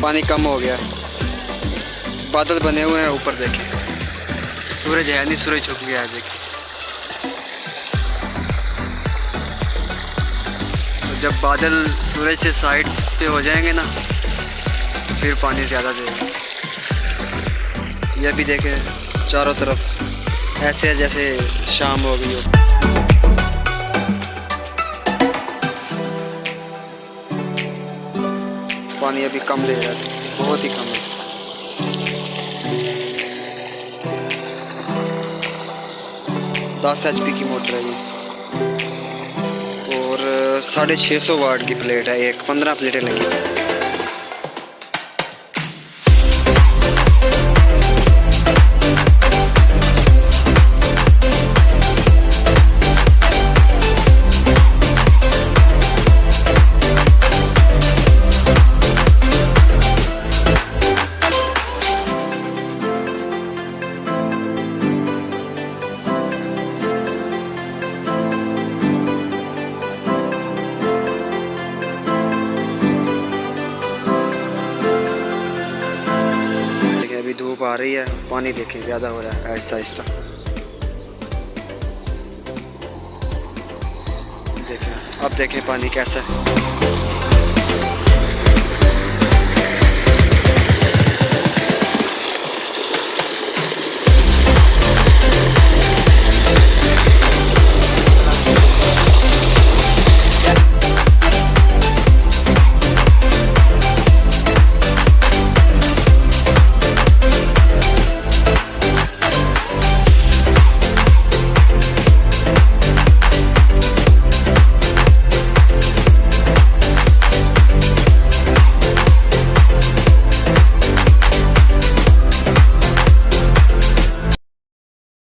पानी कम हो गया, बादल बने हुए हैं ऊपर देखें, सूरज है नहीं, सूरज छुप गया है देखिए। तो जब बादल सूरज से साइड पे हो जाएंगे ना तो फिर पानी ज़्यादा देगा। ये भी देखें चारों तरफ ऐसे है जैसे शाम हो गई हो। पानी अभी कम दे रहा है, बहुत ही कम है। HP की मोटर है ये और 650 वाट की प्लेट है, एक 15 प्लेटें लगी हैं। धूप आ रही है, पानी देखें ज़्यादा हो रहा है आहिस्ता आहिस्ता। देखें अब देखें पानी कैसा है।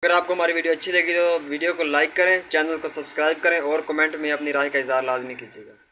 अगर आपको हमारी वीडियो अच्छी लगी तो वीडियो को लाइक करें, चैनल को सब्सक्राइब करें और कमेंट में अपनी राय का इज़हार लाजमी कीजिएगा।